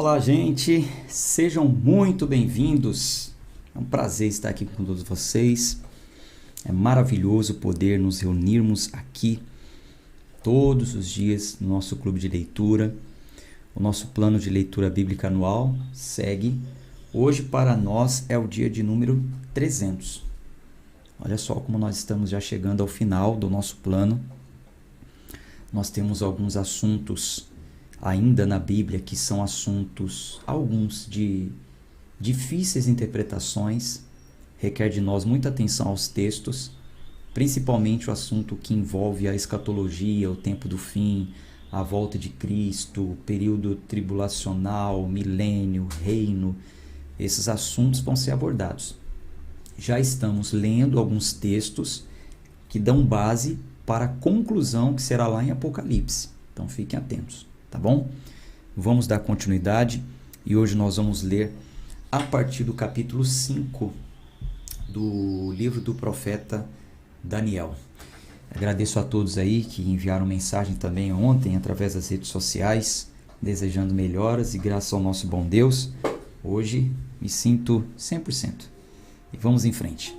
Olá, gente, sejam muito bem-vindos. É um prazer estar aqui com todos vocês. É maravilhoso poder nos reunirmos aqui todos os dias no nosso clube de leitura. O nosso plano de leitura bíblica anual segue. Hoje, para nós, é o dia de número 300. Olha só como nós estamos já chegando ao final do nosso plano. Nós temos alguns assuntos ainda na Bíblia que são assuntos, alguns de difíceis interpretações, requer de nós muita atenção aos textos, principalmente o assunto que envolve a escatologia, o tempo do fim, a volta de Cristo, o período tribulacional, milênio, reino. Esses assuntos vão ser abordados. Já estamos lendo alguns textos que dão base para a conclusão que será lá em Apocalipse. Então fiquem atentos. Tá bom? Vamos dar continuidade e hoje nós vamos ler a partir do capítulo 5 do livro do profeta Daniel. Agradeço a todos aí que enviaram mensagem também ontem através das redes sociais, desejando melhoras e graças ao nosso bom Deus, hoje me sinto 100%. E vamos em frente.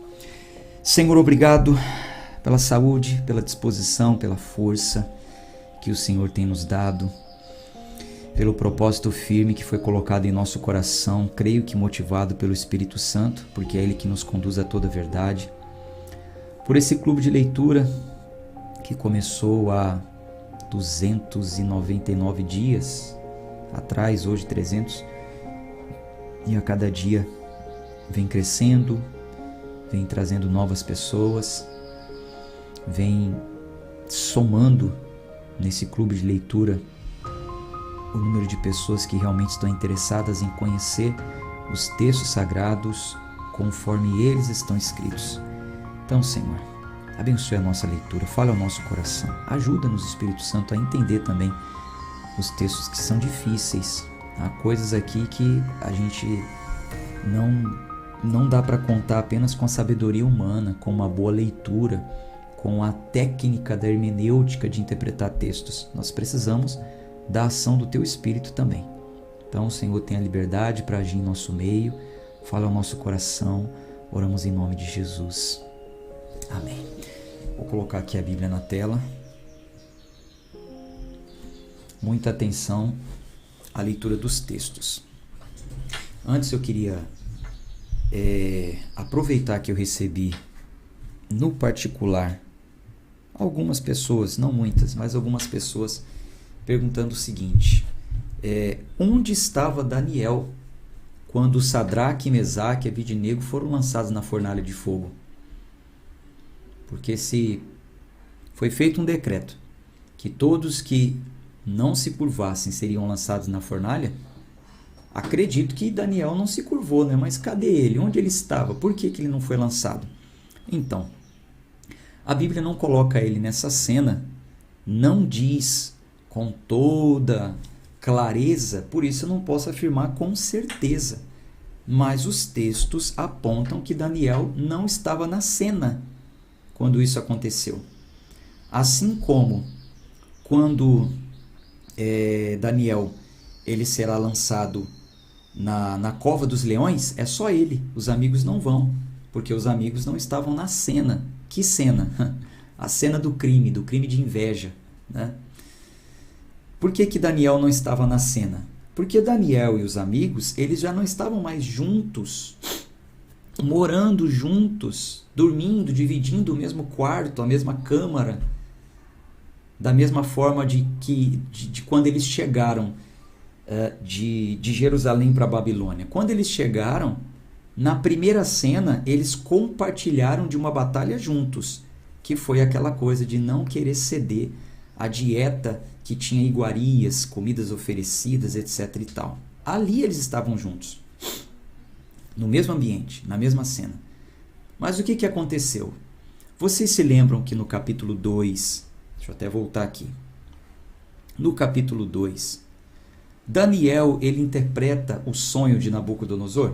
Senhor, obrigado pela saúde, pela disposição, pela força que o Senhor tem nos dado, pelo propósito firme que foi colocado em nosso coração, creio que motivado pelo Espírito Santo, porque é Ele que nos conduz a toda a verdade. Por esse clube de leitura que começou há 299 dias atrás, hoje 300, e a cada dia vem crescendo, vem trazendo novas pessoas, vem somando nesse clube de leitura o número de pessoas que realmente estão interessadas em conhecer os textos sagrados conforme eles estão escritos. Então, Senhor, abençoe a nossa leitura, fale ao nosso coração, ajuda-nos, Espírito Santo, a entender também os textos que são difíceis. Há coisas aqui que a gente não dá para contar apenas com a sabedoria humana, com uma boa leitura, com a técnica da hermenêutica de interpretar textos. Nós precisamos da ação do Teu Espírito também. Então, o Senhor tem a liberdade para agir em nosso meio, fala ao nosso coração, oramos em nome de Jesus. Amém. Vou colocar aqui a Bíblia na tela. Muita atenção à leitura dos textos. Antes eu queria aproveitar que eu recebi no particular algumas pessoas, não muitas, mas algumas pessoas perguntando o seguinte: onde estava Daniel quando Sadraque, Mesaque e Abidnego foram lançados na fornalha de fogo? Porque se foi feito um decreto que todos que não se curvassem seriam lançados na fornalha, acredito que Daniel não se curvou, né? Mas cadê ele? Onde ele estava? Por que ele não foi lançado? Então, a Bíblia não coloca ele nessa cena, não diz com toda clareza, por isso eu não posso afirmar com certeza. Mas os textos apontam que Daniel não estava na cena quando isso aconteceu. Assim como quando Daniel ele será lançado na cova dos leões, é só ele, os amigos não vão, porque os amigos não estavam na cena. Que cena? A cena do crime de inveja, né? Por que Daniel não estava na cena? Porque Daniel e os amigos, eles já não estavam mais juntos, morando juntos, dormindo, dividindo o mesmo quarto, a mesma câmara, da mesma forma de quando eles chegaram de Jerusalém para a Babilônia. Quando eles chegaram, na primeira cena, eles compartilharam de uma batalha juntos, que foi aquela coisa de não querer ceder à dieta que tinha iguarias, comidas oferecidas, etc. e tal. Ali eles estavam juntos, no mesmo ambiente, na mesma cena. Mas o que aconteceu? Vocês se lembram que no capítulo 2, deixa eu até voltar aqui, no capítulo 2, Daniel ele interpreta o sonho de Nabucodonosor?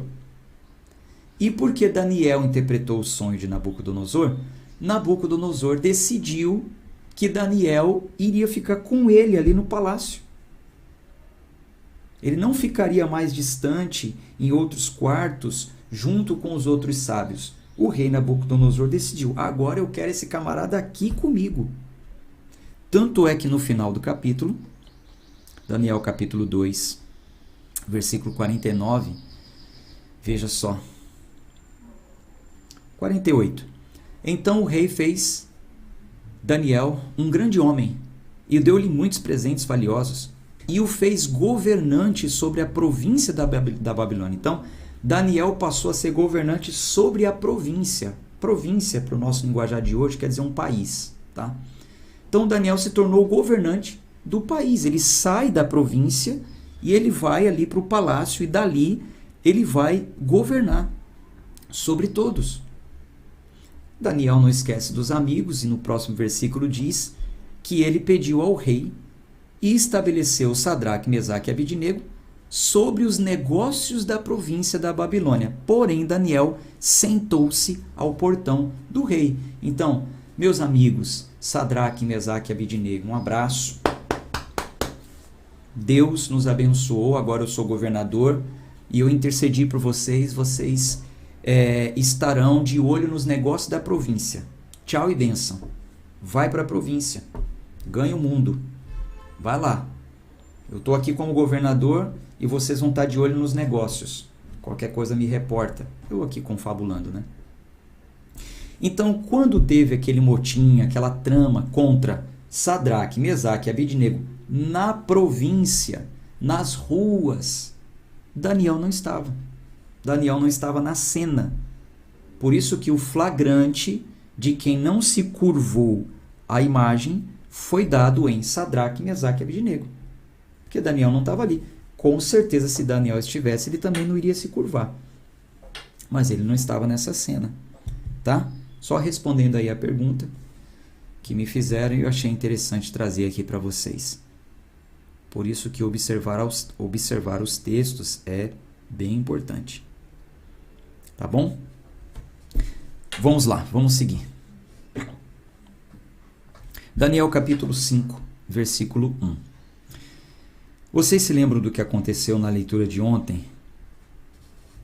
E por que Daniel interpretou o sonho de Nabucodonosor? Nabucodonosor decidiu que Daniel iria ficar com ele ali no palácio. Ele não ficaria mais distante em outros quartos junto com os outros sábios. O rei Nabucodonosor decidiu: agora eu quero esse camarada aqui comigo. Tanto é que no final do capítulo, Daniel capítulo 2, versículo 49, veja só, 48. Então o rei fez Daniel um grande homem e deu-lhe muitos presentes valiosos e o fez governante sobre a província da Babilônia. Então, Daniel passou a ser governante sobre a província. Província, para o nosso linguajar de hoje, quer dizer um país. Tá? Então, Daniel se tornou governante do país. Ele sai da província e ele vai ali para o palácio e dali ele vai governar sobre todos. Daniel não esquece dos amigos e no próximo versículo diz que ele pediu ao rei e estabeleceu Sadraque, Mesaque e Abidnego sobre os negócios da província da Babilônia. Porém, Daniel sentou-se ao portão do rei. Então, meus amigos, Sadraque, Mesaque e Abidnego, um abraço. Deus nos abençoou, agora eu sou governador e eu intercedi por vocês, vocês estarão de olho nos negócios da província. Tchau e bênção. Vai para a província, ganha o mundo. Vai lá. Eu estou aqui como governador e vocês vão estar de olho nos negócios. Qualquer coisa me reporta. Eu aqui confabulando, né? Então, quando teve aquele motim, aquela trama contra Sadraque, Mesaque e Abidnego na província, nas ruas, Daniel não estava. Daniel não estava na cena. Por isso que o flagrante de quem não se curvou à imagem foi dado em Sadraque, Mesaque e Abidnego. Porque Daniel não estava ali. Com certeza, se Daniel estivesse, ele também não iria se curvar. Mas ele não estava nessa cena. Tá? Só respondendo aí a pergunta que me fizeram e eu achei interessante trazer aqui para vocês. Por isso que observar os textos é bem importante. Tá bom? Vamos lá, vamos seguir. Daniel capítulo 5, versículo 1. Vocês se lembram do que aconteceu na leitura de ontem?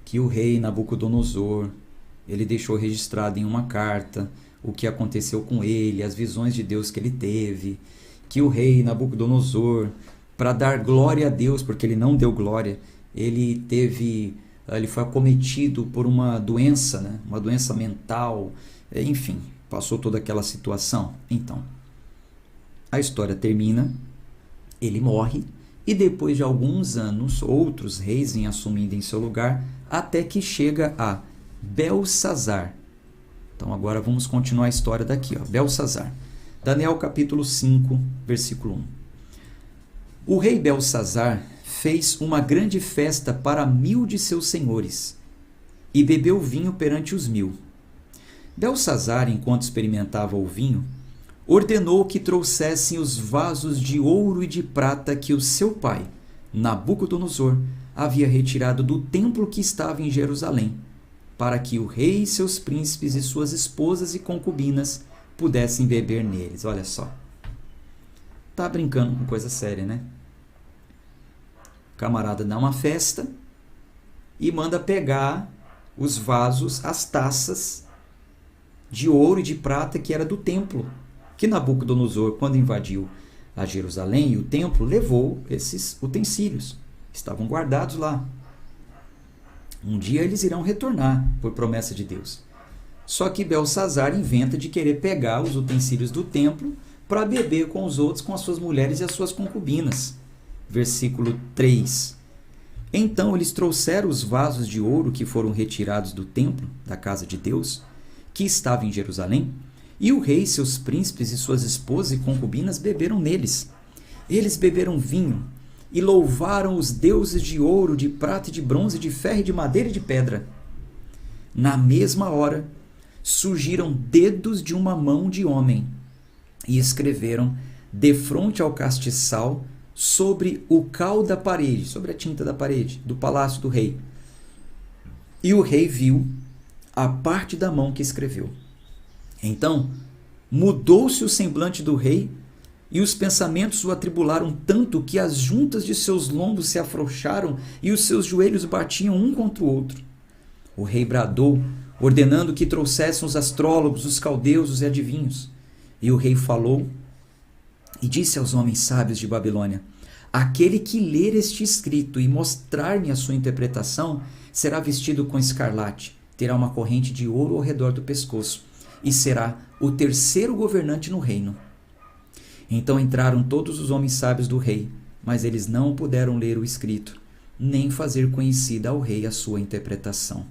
Que o rei Nabucodonosor, ele deixou registrado em uma carta o que aconteceu com ele, as visões de Deus que ele teve, que o rei Nabucodonosor, para dar glória a Deus, porque ele não deu glória, ele foi acometido por uma doença, né? Uma doença mental, enfim, passou toda aquela situação. Então, a história termina, ele morre, e depois de alguns anos, outros reis vêm assumindo em seu lugar, até que chega a Belsazar. Então agora vamos continuar a história daqui, ó. Belsazar. Daniel capítulo 5, versículo 1. O rei Belsazar fez uma grande festa para 1000 de seus senhores e bebeu vinho perante os 1000. Belsazar, enquanto experimentava o vinho, ordenou que trouxessem os vasos de ouro e de prata que o seu pai, Nabucodonosor, havia retirado do templo que estava em Jerusalém, para que o rei, seus príncipes e suas esposas e concubinas pudessem beber neles. Olha só. Tá brincando com coisa séria, né? O camarada dá uma festa e manda pegar os vasos, as taças de ouro e de prata que era do templo, que Nabucodonosor, quando invadiu a Jerusalém e o templo, levou esses utensílios. Estavam guardados lá. Um dia eles irão retornar, por promessa de Deus. Só que Belsazar inventa de querer pegar os utensílios do templo para beber com os outros, com as suas mulheres e as suas concubinas. Versículo 3. Então eles trouxeram os vasos de ouro que foram retirados do templo, da casa de Deus, que estava em Jerusalém, e o rei, seus príncipes e suas esposas e concubinas beberam neles. Eles beberam vinho e louvaram os deuses de ouro, de prata e de bronze, de ferro e de madeira e de pedra. Na mesma hora, surgiram dedos de uma mão de homem e escreveram defronte ao castiçal sobre o cal da parede, sobre a tinta da parede, do palácio do rei. E o rei viu a parte da mão que escreveu. Então, mudou-se o semblante do rei e os pensamentos o atribularam tanto que as juntas de seus lombos se afrouxaram e os seus joelhos batiam um contra o outro. O rei bradou, ordenando que trouxessem os astrólogos, os caldeus, os adivinhos. E o rei falou e disse aos homens sábios de Babilônia: aquele que ler este escrito e mostrar-me a sua interpretação será vestido com escarlate, terá uma corrente de ouro ao redor do pescoço e será o terceiro governante no reino. Então entraram todos os homens sábios do rei, mas eles não puderam ler o escrito, nem fazer conhecida ao rei a sua interpretação.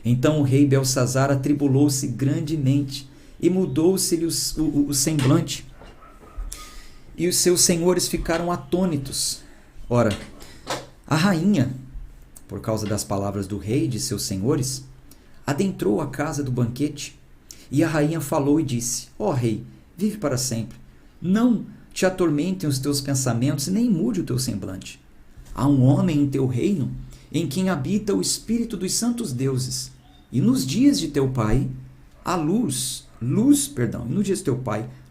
Então o rei Belsazar atribulou-se grandemente e mudou-se-lhe o semblante, e os seus senhores ficaram atônitos. Ora, a rainha, por causa das palavras do rei e de seus senhores, adentrou a casa do banquete, e a rainha falou e disse: ó rei, vive para sempre. Não te atormentem os teus pensamentos, nem mude o teu semblante. Há um homem em teu reino, em quem habita o espírito dos santos deuses, e nos dias de teu pai,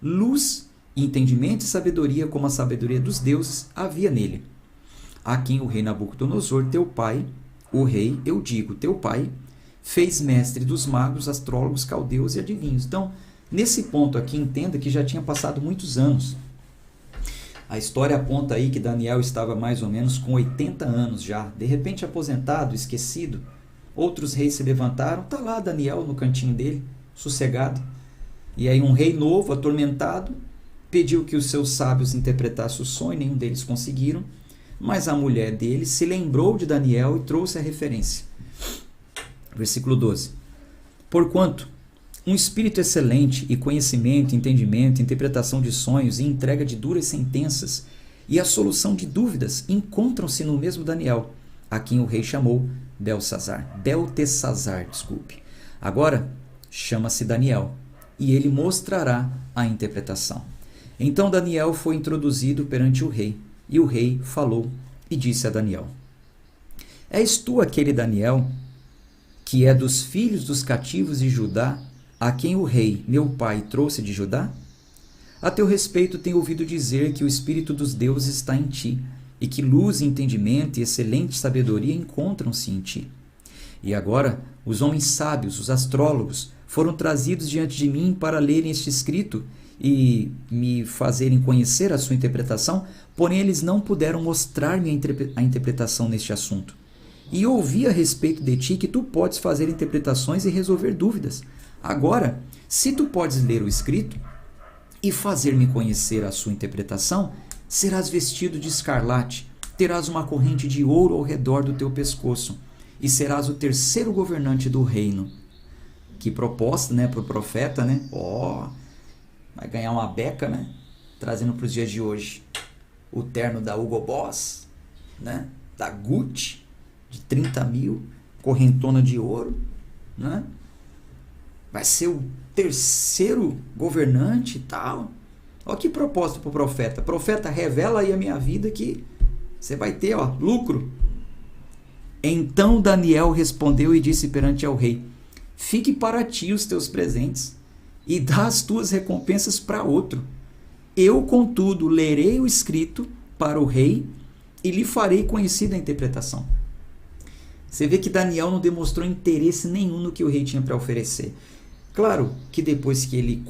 luz, entendimento e sabedoria, como a sabedoria dos deuses, havia nele. A quem o rei Nabucodonosor, teu pai, o rei, eu digo, teu pai, fez mestre dos magos, astrólogos, caldeus e adivinhos. Então, nesse ponto aqui, entenda que já tinha passado muitos anos. A história aponta aí que Daniel estava mais ou menos com 80 anos já, de repente aposentado, esquecido. Outros reis se levantaram, está lá Daniel no cantinho dele, sossegado. E aí um rei novo, atormentado, pediu que os seus sábios interpretassem o sonho, nenhum deles conseguiram, mas a mulher dele se lembrou de Daniel e trouxe a referência. Versículo 12. Porquanto um espírito excelente e conhecimento, entendimento, interpretação de sonhos e entrega de duras sentenças e a solução de dúvidas encontram-se no mesmo Daniel, a quem o rei chamou Beltesazar. Agora chama-se Daniel, e ele mostrará a interpretação. Então Daniel foi introduzido perante o rei, e o rei falou e disse a Daniel: és tu aquele Daniel, que é dos filhos dos cativos de Judá, a quem o rei, meu pai, trouxe de Judá? A teu respeito tenho ouvido dizer que o Espírito dos deuses está em ti, e que luz, entendimento e excelente sabedoria encontram-se em ti. E agora os homens sábios, os astrólogos, foram trazidos diante de mim para lerem este escrito e me fazerem conhecer a sua interpretação, porém eles não puderam mostrar-me a interpretação neste assunto. E ouvi a respeito de ti que tu podes fazer interpretações e resolver dúvidas. Agora, se tu podes ler o escrito e fazer-me conhecer a sua interpretação, serás vestido de escarlate, terás uma corrente de ouro ao redor do teu pescoço, e serás o terceiro governante do reino. Que proposta, né, para o profeta, né? Vai ganhar uma beca, né? Trazendo para os dias de hoje. O terno da Hugo Boss, né? Da Gucci, de 30 mil, correntona de ouro, né? Vai ser o terceiro governante e tal. Olha que proposta para o profeta. Profeta, revela aí a minha vida que você vai ter, lucro. Então Daniel respondeu e disse perante ao rei: fique para ti os teus presentes e dá as tuas recompensas para outro. Eu, contudo, lerei o escrito para o rei e lhe farei conhecida a interpretação. Você vê que Daniel não demonstrou interesse nenhum no que o rei tinha para oferecer. Claro que depois que ele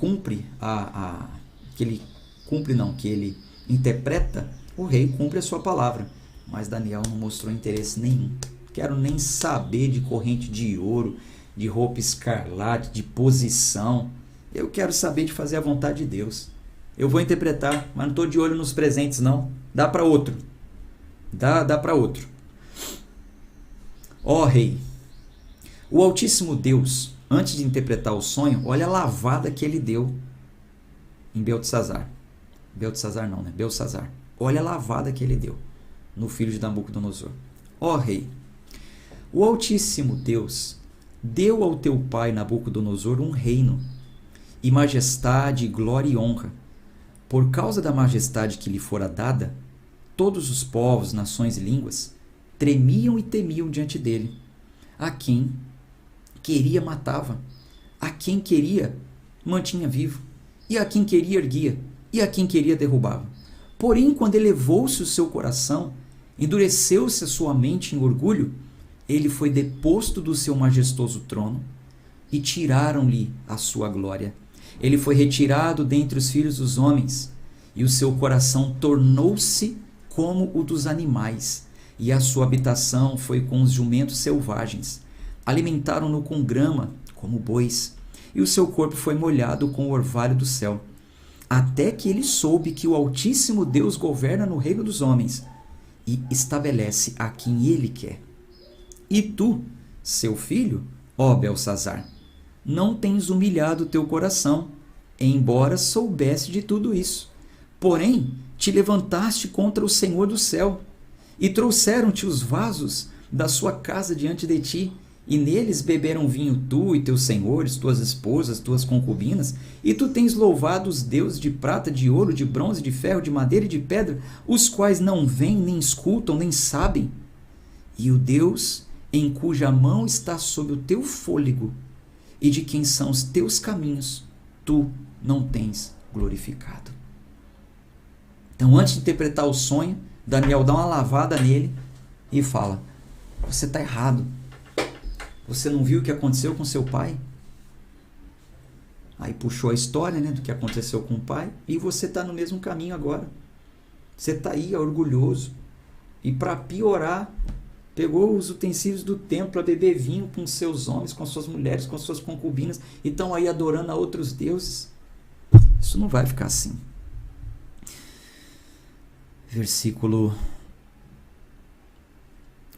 que ele interpreta, o rei cumpre a sua palavra. Mas Daniel não mostrou interesse nenhum. Quero nem saber de corrente de ouro, de roupa escarlate, de posição. Eu quero saber de fazer a vontade de Deus. Eu vou interpretar, mas não estou de olho nos presentes, não. Dá para outro. Dá para outro. Ó rei, o Altíssimo Deus, antes de interpretar o sonho, olha a lavada que ele deu em Beltesazar. Belsazar. Olha a lavada que ele deu no filho de Nabucodonosor. Ó rei, o Altíssimo Deus deu ao teu pai Nabucodonosor um reino, e majestade, glória e honra. Por causa da majestade que lhe fora dada, todos os povos, nações e línguas tremiam e temiam diante dele. A quem queria matava, a quem queria mantinha vivo, e a quem queria erguia, e a quem queria derrubava. Porém, quando elevou-se o seu coração, endureceu-se a sua mente em orgulho, ele foi deposto do seu majestoso trono e tiraram-lhe a sua glória. Ele foi retirado dentre os filhos dos homens e o seu coração tornou-se como o dos animais e a sua habitação foi com os jumentos selvagens. Alimentaram-no com grama, como bois, e o seu corpo foi molhado com o orvalho do céu, até que ele soube que o Altíssimo Deus governa no reino dos homens e estabelece a quem ele quer. E tu, seu filho, ó Belsazar, não tens humilhado teu coração, embora soubesse de tudo isso. Porém, te levantaste contra o Senhor do céu, e trouxeram-te os vasos da sua casa diante de ti, e neles beberam vinho tu e teus senhores, tuas esposas, tuas concubinas, e tu tens louvado os deuses de prata, de ouro, de bronze, de ferro, de madeira e de pedra, os quais não veem, nem escutam, nem sabem. E o Deus em cuja mão está sob o teu fôlego, e de quem são os teus caminhos, tu não tens glorificado. Então, antes de interpretar o sonho, Daniel dá uma lavada nele e fala: você está errado. Você não viu o que aconteceu com seu pai? Aí puxou a história, do que aconteceu com o pai, e você está no mesmo caminho agora. Você está aí orgulhoso. E para piorar, pegou os utensílios do templo para beber vinho com seus homens, com suas mulheres, com suas concubinas, e estão aí adorando a outros deuses. Isso não vai ficar assim. Versículo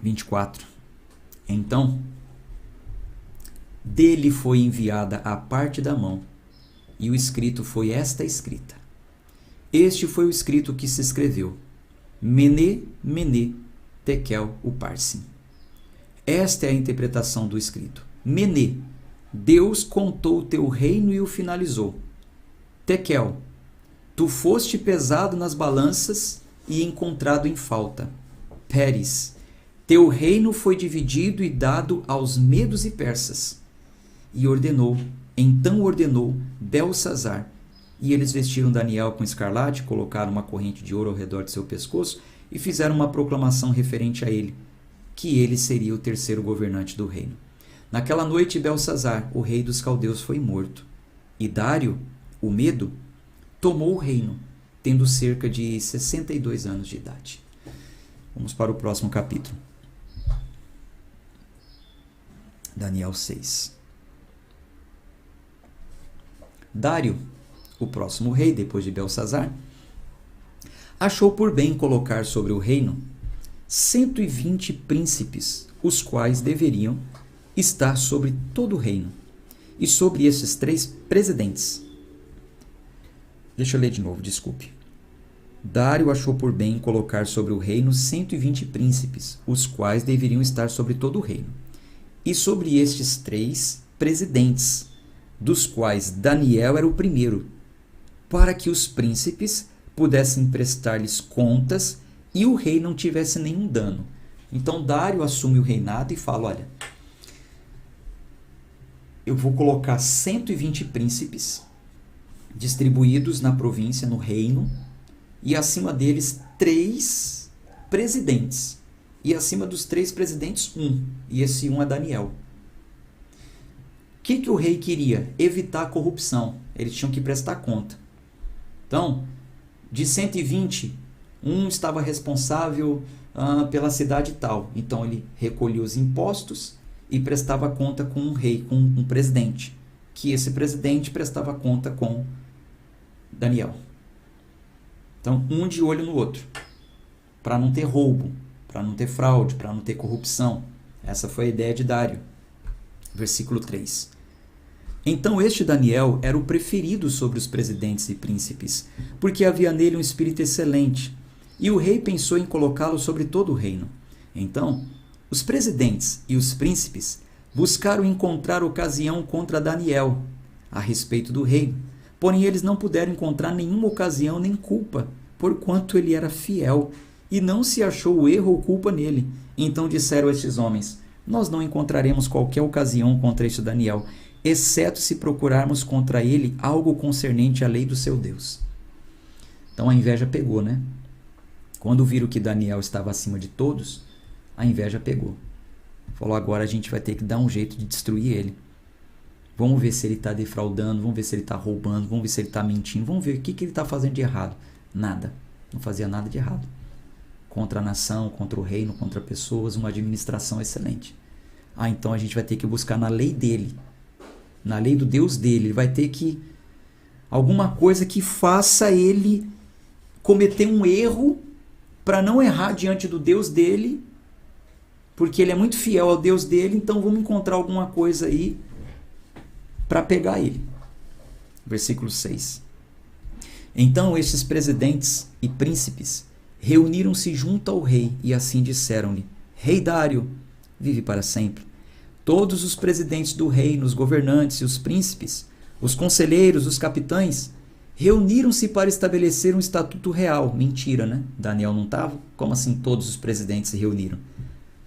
24. Então, dele foi enviada a parte da mão, e o escrito foi esta escrita. Este foi o escrito que se escreveu: Mene, Mene, Tekel, Upharsin. Esta é a interpretação do escrito. Mene, Deus contou o teu reino e o finalizou. Tekel, tu foste pesado nas balanças e encontrado em falta. Peres, teu reino foi dividido e dado aos medos e persas. Então ordenou Belsazar, e eles vestiram Daniel com escarlate, colocaram uma corrente de ouro ao redor de seu pescoço e fizeram uma proclamação referente a ele, que ele seria o terceiro governante do reino. Naquela noite, Belsazar, o rei dos caldeus, foi morto, e Dário, o Medo, tomou o reino, tendo cerca de 62 anos de idade. Vamos para o próximo capítulo. Daniel 6. Dário, o próximo rei, depois de Belsazar, achou por bem colocar sobre o reino 120 príncipes, os quais deveriam estar sobre todo o reino, e sobre esses 3 presidentes. Deixa eu ler de novo, desculpe. Dário achou por bem colocar sobre o reino 120 príncipes, os quais deveriam estar sobre todo o reino, e sobre estes 3 presidentes, dos quais Daniel era o primeiro, para que os príncipes pudessem prestar-lhes contas e o rei não tivesse nenhum dano. Então Dário assume o reinado e fala: olha, eu vou colocar 120 príncipes distribuídos na província, no reino, e acima deles 3 presidentes. E acima dos 3 presidentes, 1. E esse 1 é Daniel. O que o rei queria? Evitar a corrupção. Eles tinham que prestar conta. Então, de 120, um estava responsável pela cidade tal. Então, ele recolhia os impostos e prestava conta com um rei, com um presidente. Que esse presidente prestava conta com Daniel. Então, um de olho no outro. Para não ter roubo, para não ter fraude, para não ter corrupção. Essa foi a ideia de Dário. Versículo 3. Então este Daniel era o preferido sobre os presidentes e príncipes, porque havia nele um espírito excelente, e o rei pensou em colocá-lo sobre todo o reino. Então, os presidentes e os príncipes buscaram encontrar ocasião contra Daniel a respeito do reino, porém eles não puderam encontrar nenhuma ocasião nem culpa, porquanto ele era fiel, e não se achou erro ou culpa nele. Então disseram estes homens: nós não encontraremos qualquer ocasião contra este Daniel, exceto se procurarmos contra ele algo concernente à lei do seu Deus. Então a inveja pegou, né? Quando viram que Daniel estava acima de todos, a inveja pegou. Falou, agora a gente vai ter que dar um jeito de destruir ele. Vamos ver se ele está defraudando, vamos ver se ele está roubando, vamos ver se ele está mentindo, vamos ver o que ele está fazendo de errado. Nada. Não fazia nada de errado. Contra a nação, contra o reino, contra pessoas, uma administração excelente. Então a gente vai ter que buscar na lei dele, na lei do Deus dele. Ele vai ter que alguma coisa que faça ele cometer um erro para não errar diante do Deus dele, porque ele é muito fiel ao Deus dele, então vamos encontrar alguma coisa aí para pegar ele. Versículo 6. Então estes presidentes e príncipes reuniram-se junto ao rei e assim disseram-lhe: Rei Dário, vive para sempre. Todos os presidentes do reino, os governantes e os príncipes, os conselheiros, os capitães, reuniram-se para estabelecer um estatuto real. Mentira, né? Daniel não estava? Como assim todos os presidentes se reuniram?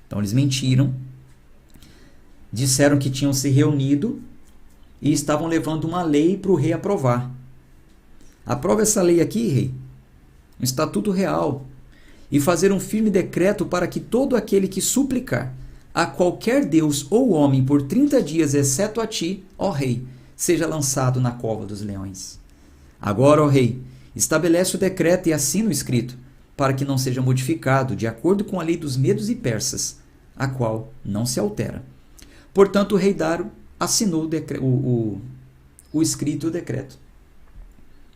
Então eles mentiram, disseram que tinham se reunido e estavam levando uma lei para o rei aprovar. Aprova essa lei aqui, rei, um estatuto real, e fazer um firme decreto para que todo aquele que suplicar a qualquer deus ou homem por 30 dias, exceto a ti, ó rei, seja lançado na cova dos leões. Agora, ó rei, estabelece o decreto e assina o escrito, para que não seja modificado, de acordo com a lei dos medos e persas, a qual não se altera. Portanto, o rei Dário assinou o escrito e o decreto.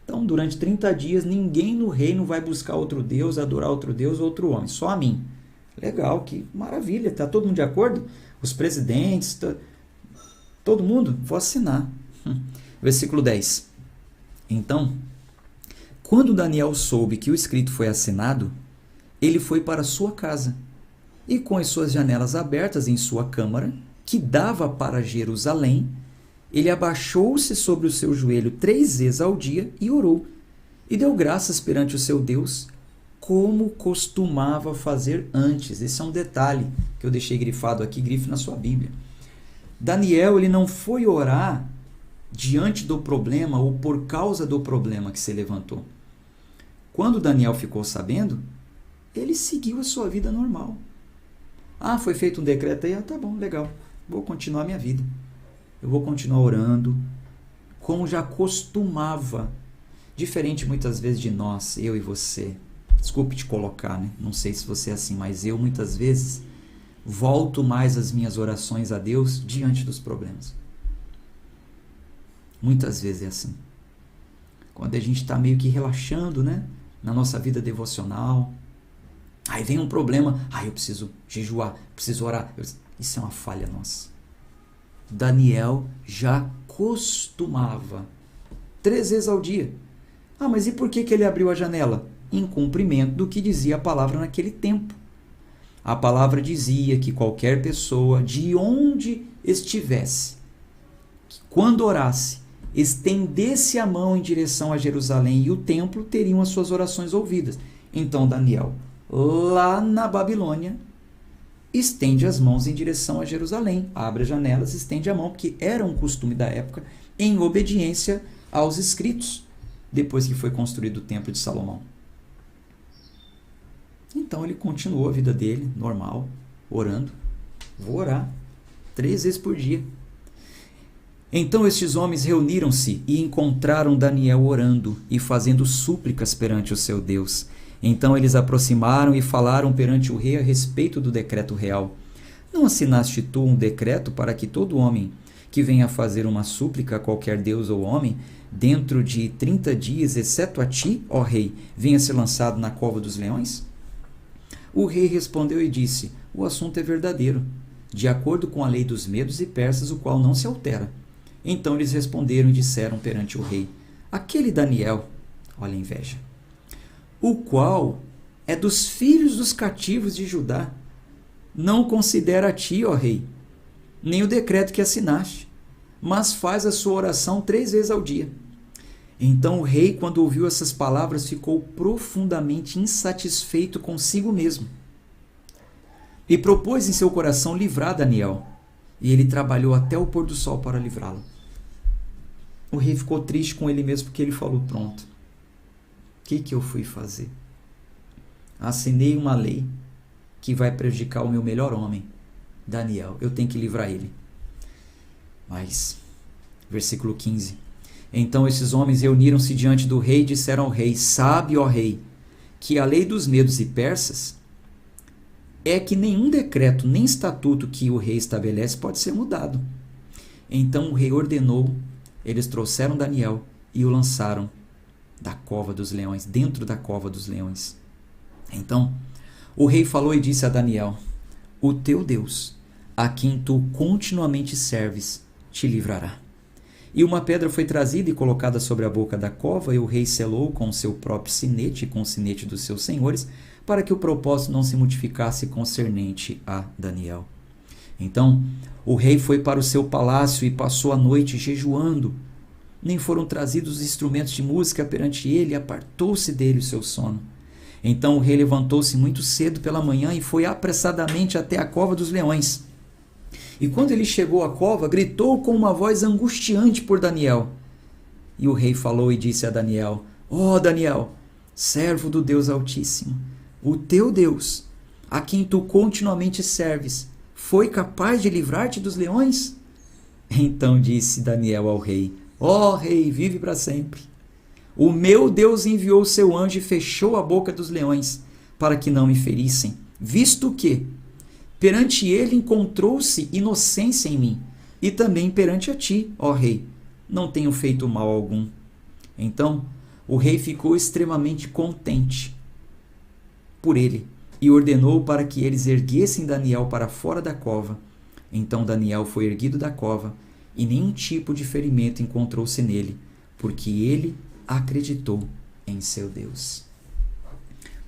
Então, durante 30 dias, ninguém no reino vai buscar outro Deus, adorar outro Deus ou outro homem, só a mim. Legal, que maravilha, está todo mundo de acordo? Os presidentes, todo mundo? Vou assinar. Versículo 10. Então, quando Daniel soube que o escrito foi assinado, ele foi para sua casa e, com as suas janelas abertas em sua câmara, que dava para Jerusalém, ele abaixou-se sobre o seu joelho 3 vezes ao dia e orou, e deu graças perante o seu Deus, como costumava fazer antes. Esse é um detalhe que eu deixei grifado aqui, grife na sua Bíblia. Daniel, ele não foi orar diante do problema ou por causa do problema que se levantou. Quando Daniel ficou sabendo, ele seguiu a sua vida normal. Foi feito um decreto aí, tá bom, legal, vou continuar minha vida. Eu vou continuar orando, como já costumava. Diferente muitas vezes de nós, eu e você. Desculpe te colocar, né? Não sei se você é assim, mas eu muitas vezes volto mais as minhas orações a Deus diante dos problemas. Muitas vezes é assim. Quando a gente está meio que relaxando, né? Na nossa vida devocional. Aí vem um problema. Eu preciso jejuar, preciso orar. Isso é uma falha nossa. Daniel já costumava 3 vezes ao dia. Mas e por que ele abriu a janela? Em cumprimento do que dizia a palavra naquele tempo. A palavra dizia que qualquer pessoa, de onde estivesse, quando orasse, estendesse a mão em direção a Jerusalém e o templo, teriam as suas orações ouvidas. Então Daniel, lá na Babilônia, estende as mãos em direção a Jerusalém, abre as janelas, estende a mão, porque era um costume da época, em obediência aos escritos, depois que foi construído o templo de Salomão. Então ele continuou a vida dele, normal, orando. Vou orar 3 vezes por dia. Então estes homens reuniram-se e encontraram Daniel orando e fazendo súplicas perante o seu Deus. Então eles aproximaram e falaram perante o rei a respeito do decreto real. Não assinaste tu um decreto para que todo homem que venha fazer uma súplica a qualquer deus ou homem, dentro de 30 dias, exceto a ti, ó rei, venha ser lançado na cova dos leões? O rei respondeu e disse: o assunto é verdadeiro, de acordo com a lei dos medos e persas, o qual não se altera. Então eles responderam e disseram perante o rei: aquele Daniel, olha a inveja, o qual é dos filhos dos cativos de Judá, não considera a ti, ó rei, nem o decreto que assinaste, mas faz a sua oração 3 vezes ao dia. Então o rei, quando ouviu essas palavras, ficou profundamente insatisfeito consigo mesmo e propôs em seu coração livrar Daniel, e ele trabalhou até o pôr do sol para livrá-lo. O rei ficou triste com ele mesmo, porque ele falou: pronto, que eu fui fazer? Assinei uma lei que vai prejudicar o meu melhor homem, Daniel. Eu tenho que livrar ele. Mas, versículo 15. Então esses homens reuniram-se diante do rei e disseram ao rei: sabe, ó rei, que a lei dos medos e persas é que nenhum decreto nem estatuto que o rei estabelece pode ser mudado. Então o rei ordenou, eles trouxeram Daniel e o lançaram da cova dos leões, dentro da cova dos leões. Então o rei falou e disse a Daniel: o teu Deus, a quem tu continuamente serves, te livrará. E uma pedra foi trazida e colocada sobre a boca da cova, e o rei selou com o seu próprio sinete e com o sinete dos seus senhores, para que o propósito não se modificasse concernente a Daniel. Então o rei foi para o seu palácio e passou a noite jejuando. Nem foram trazidos instrumentos de música perante ele, e apartou-se dele o seu sono. Então o rei levantou-se muito cedo pela manhã e foi apressadamente até a cova dos leões. E quando ele chegou à cova, gritou com uma voz angustiante por Daniel. E o rei falou e disse a Daniel: ó Daniel, servo do Deus Altíssimo, o teu Deus, a quem tu continuamente serves, foi capaz de livrar-te dos leões? Então disse Daniel ao rei: ó rei, vive para sempre. O meu Deus enviou o seu anjo e fechou a boca dos leões, para que não me ferissem, visto que perante ele encontrou-se inocência em mim, e também perante a ti, ó rei, não tenho feito mal algum. Então o rei ficou extremamente contente por ele, e ordenou para que eles erguessem Daniel para fora da cova. Então Daniel foi erguido da cova, e nenhum tipo de ferimento encontrou-se nele, porque ele acreditou em seu Deus.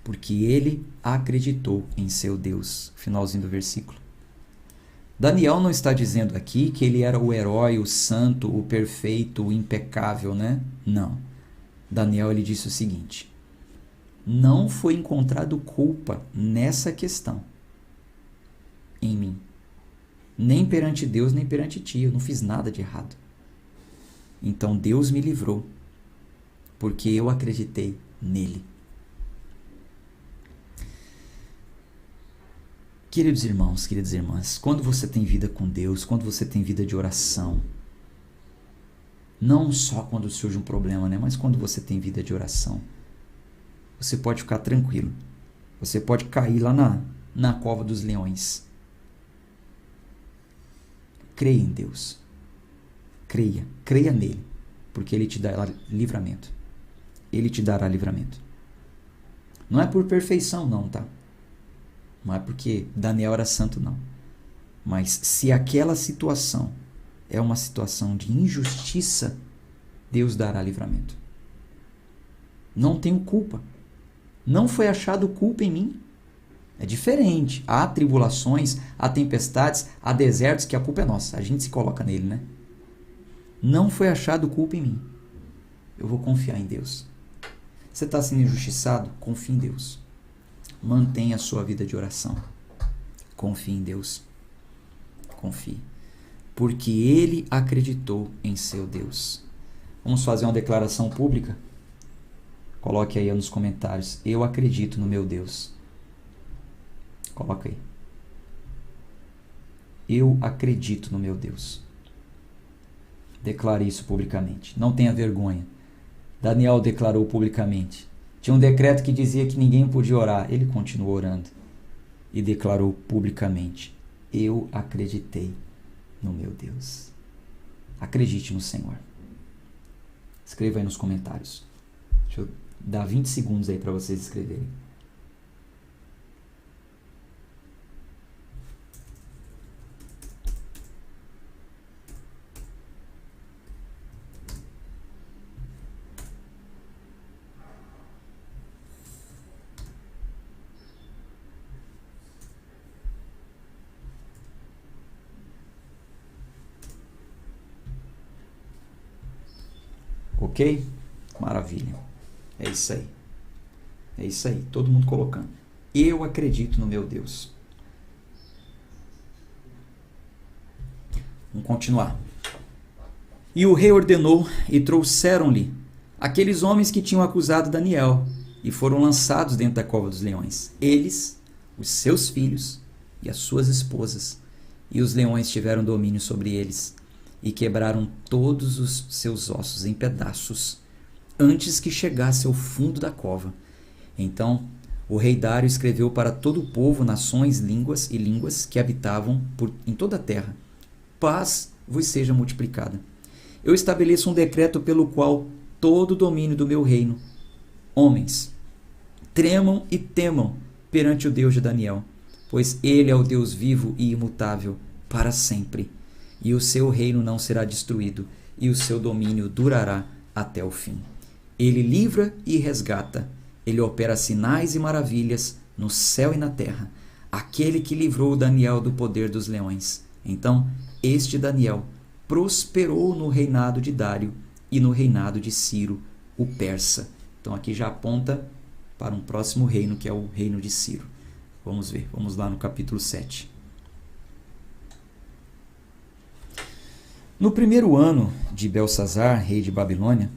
Porque ele acreditou em seu Deus. Finalzinho do versículo. Daniel não está dizendo aqui que ele era o herói, o santo, o perfeito, o impecável, né? Não. Daniel ele disse o seguinte: não foi encontrado culpa nessa questão em mim. Nem perante Deus, nem perante ti. Eu não fiz nada de errado. Então Deus me livrou, porque eu acreditei nele. Queridos irmãos, queridas irmãs, quando você tem vida com Deus, quando você tem vida de oração, não só quando surge um problema, né? Mas quando você tem vida de oração, você pode ficar tranquilo. Você pode cair lá na cova dos leões. Creia em Deus. Creia nele, porque ele te dará livramento. Ele te dará livramento. Não é por perfeição não, tá? Não é porque Daniel era santo, não. Mas se aquela situação é uma situação de injustiça, Deus dará livramento. Não tenho culpa. Não foi achado culpa em mim. É diferente. Há tribulações, há tempestades, há desertos que a culpa é nossa. A gente se coloca nele, né? Não foi achado culpa em mim. Eu vou confiar em Deus. Você está sendo injustiçado? Confie em Deus. Mantenha a sua vida de oração. Confie em Deus. Confie. Porque ele acreditou em seu Deus. Vamos fazer uma declaração pública? Coloque aí nos comentários. Eu acredito no meu Deus. Coloca aí. Eu acredito no meu Deus. Declare isso publicamente. Não tenha vergonha. Daniel declarou publicamente. Tinha um decreto que dizia que ninguém podia orar. Ele continuou orando. E declarou publicamente: eu acreditei no meu Deus. Acredite no Senhor. Escreva aí nos comentários. Deixa eu dar 20 segundos aí para vocês escreverem. Ok? Maravilha. É isso aí. É isso aí. Todo mundo colocando. Eu acredito no meu Deus. Vamos continuar. E o rei ordenou e trouxeram-lhe aqueles homens que tinham acusado Daniel e foram lançados dentro da cova dos leões. Eles, os seus filhos e as suas esposas, e os leões tiveram domínio sobre eles e quebraram todos os seus ossos em pedaços antes que chegasse ao fundo da cova. Então o rei Dário escreveu para todo o povo, nações, línguas que habitavam em toda a terra: paz vos seja multiplicada. Eu estabeleço um decreto pelo qual todo o domínio do meu reino, homens, tremam e temam perante o Deus de Daniel, pois ele é o Deus vivo e imutável para sempre, e o seu reino não será destruído, e o seu domínio durará até o fim. Ele livra e resgata, ele opera sinais e maravilhas no céu e na terra, aquele que livrou Daniel do poder dos leões. Então, este Daniel prosperou no reinado de Dário e no reinado de Ciro, o persa. Então aqui já aponta para um próximo reino, que é o reino de Ciro. Vamos ver, vamos lá no capítulo 7. No primeiro ano de Belsazar, rei de Babilônia,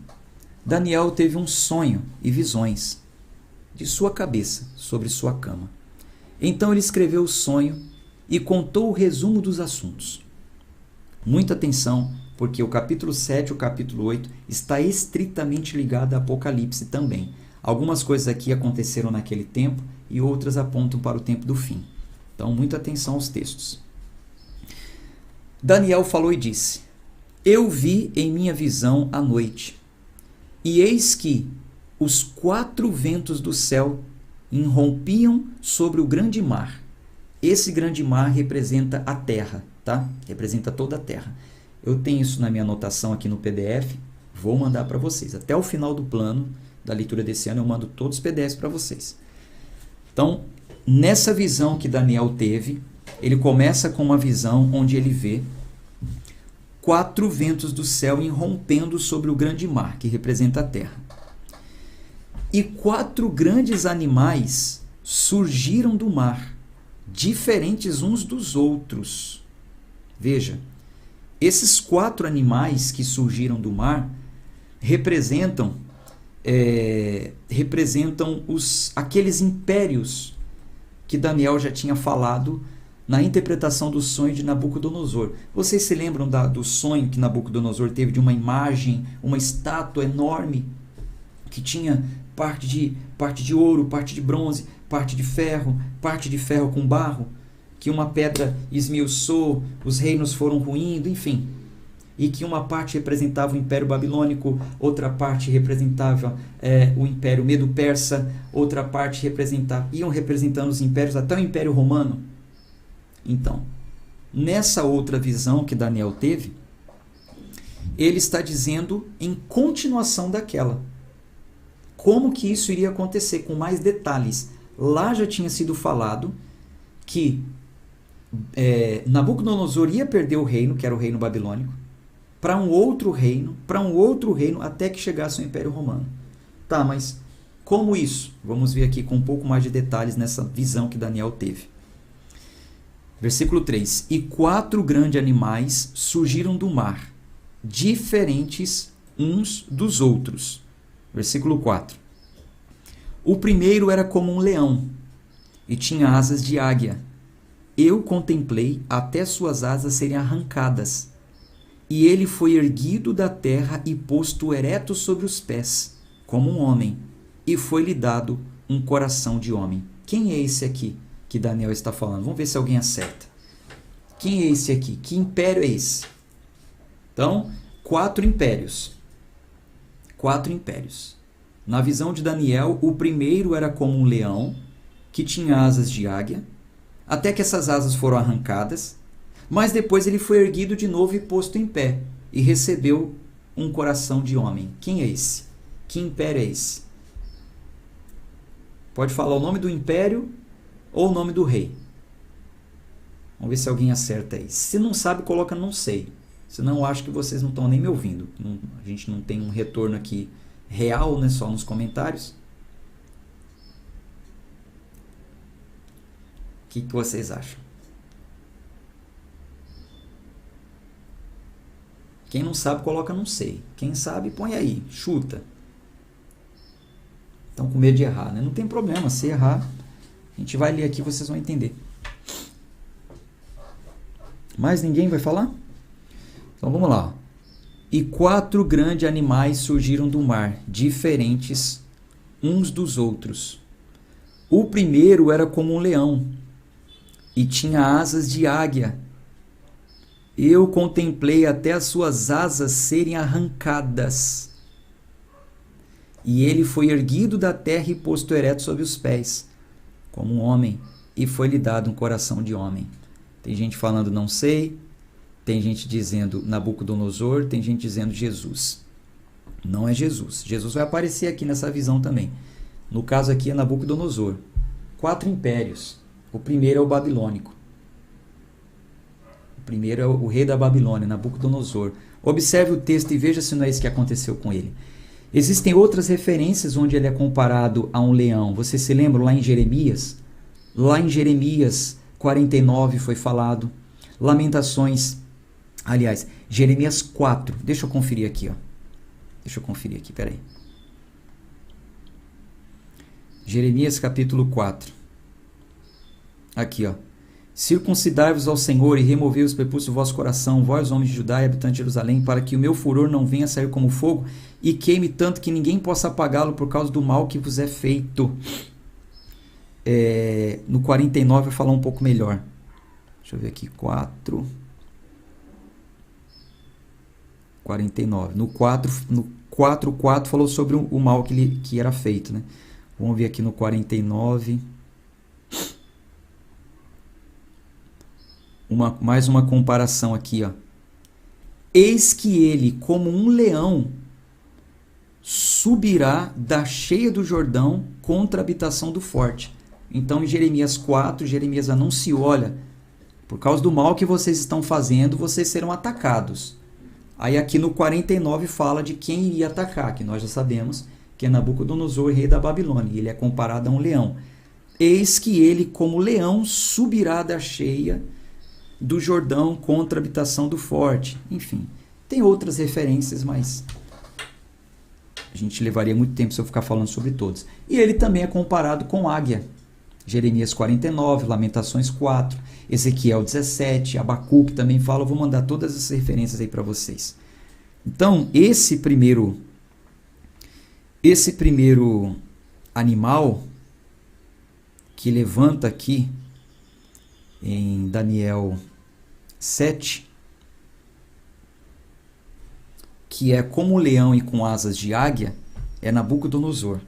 Daniel teve um sonho e visões de sua cabeça sobre sua cama. Então ele escreveu o sonho e contou o resumo dos assuntos. Muita atenção, porque o capítulo 7 e o capítulo 8 está estritamente ligado a Apocalipse também. Algumas coisas aqui aconteceram naquele tempo e outras apontam para o tempo do fim. Então, muita atenção aos textos. Daniel falou e disse: eu vi em minha visão à noite, e eis que os 4 ventos do céu irrompiam sobre o grande mar. Esse grande mar representa a terra, tá? Representa toda a terra. Eu tenho isso na minha anotação aqui no PDF, vou mandar para vocês. Até o final do plano da leitura desse ano eu mando todos os PDFs para vocês. Então, nessa visão que Daniel teve, ele começa com uma visão onde ele vê 4 ventos do céu irrompendo sobre o grande mar, que representa a terra. E 4 grandes animais surgiram do mar, diferentes uns dos outros. Veja, esses 4 animais que surgiram do mar representam aqueles impérios que Daniel já tinha falado na interpretação do sonho de Nabucodonosor. Vocês se lembram do sonho que Nabucodonosor teve de uma imagem, uma estátua enorme, que tinha parte de ouro, parte de bronze, parte de ferro com barro, que uma pedra esmiuçou, os reinos foram ruindo, enfim. E que uma parte representava o Império Babilônico, outra parte representava o Império Medo-Persa, outra parte iam representando os impérios, até o Império Romano. Então, nessa outra visão que Daniel teve, ele está dizendo em continuação daquela. Como que isso iria acontecer, com mais detalhes. Lá já tinha sido falado que Nabucodonosor ia perder o reino, que era o reino babilônico, para um outro reino, até que chegasse o Império Romano. Tá, mas como isso? Vamos ver aqui com um pouco mais de detalhes nessa visão que Daniel teve. Versículo 3. E 4 grandes animais surgiram do mar, diferentes uns dos outros. Versículo 4. O primeiro era como um leão, e tinha asas de águia. Eu contemplei até suas asas serem arrancadas, e ele foi erguido da terra e posto ereto sobre os pés, como um homem, e foi-lhe dado um coração de homem. Quem é esse aqui que Daniel está falando? Vamos ver se alguém acerta. Quem é esse aqui? Que império é esse? Então, 4 impérios. 4 impérios. Na visão de Daniel, o primeiro era como um leão, que tinha asas de águia, até que essas asas foram arrancadas, mas depois ele foi erguido de novo e posto em pé, e recebeu um coração de homem. Quem é esse? Que império é esse? Pode falar o nome do império ou o nome do rei. Vamos ver se alguém acerta aí. Se não sabe, coloca não sei. Senão eu acho que vocês não estão nem me ouvindo. A gente não tem um retorno aqui real, né? Só nos comentários. O que vocês acham? Quem não sabe, coloca não sei. Quem sabe, põe aí. Chuta. Estão com medo de errar, né? Não tem problema, se errar, a gente vai ler aqui, vocês vão entender. Mais ninguém vai falar? Então vamos lá. E 4 grandes animais surgiram do mar, diferentes uns dos outros. O primeiro era como um leão e tinha asas de águia. Eu contemplei até as suas asas serem arrancadas. E ele foi erguido da terra e posto ereto sobre os pés, como um homem, e foi-lhe dado um coração de homem. Tem gente falando não sei, tem gente dizendo Nabucodonosor, tem gente dizendo Jesus. Não é Jesus. Jesus vai aparecer aqui nessa visão também. No caso aqui é Nabucodonosor. 4 impérios. O primeiro é o babilônico. O primeiro é o rei da Babilônia, Nabucodonosor. Observe o texto e veja se não é isso que aconteceu com ele. Existem outras referências onde ele é comparado a um leão. Você se lembra lá em Jeremias? Lá em Jeremias 49 foi falado. Lamentações, aliás, Jeremias 4. Deixa eu conferir aqui, ó. Deixa eu conferir aqui, peraí. Jeremias capítulo 4. Aqui, ó. Circuncidai-vos ao Senhor e removei os prepúcios do vosso coração, vós, homens de Judá e habitantes de Jerusalém, para que o meu furor não venha a sair como fogo e queime tanto que ninguém possa apagá-lo por causa do mal que vos é feito. No 49 vai falar um pouco melhor. Deixa eu ver aqui, 4. 49. No 4 falou sobre o mal que era feito, né? Vamos ver aqui no 49. Mais uma comparação aqui, ó. Eis que ele, como um leão, subirá da cheia do Jordão contra a habitação do forte. Então, em Jeremias 4, Jeremias anunciou, olha, por causa do mal que vocês estão fazendo, vocês serão atacados. Aí aqui no 49 fala de quem iria atacar, que nós já sabemos que é Nabucodonosor, rei da Babilônia. Ele é comparado a um leão. Eis que ele, como leão, subirá da cheia do Jordão contra a habitação do forte. Enfim, tem outras referências, mas a gente levaria muito tempo se eu ficar falando sobre todos. E ele também é comparado com águia. Jeremias 49, Lamentações 4, Ezequiel 17, Abacuque também fala. Eu vou mandar todas essas referências aí para vocês. Então, esse primeiro animal que levanta aqui em Daniel 7, que é como um leão e com asas de águia, é Nabucodonosor.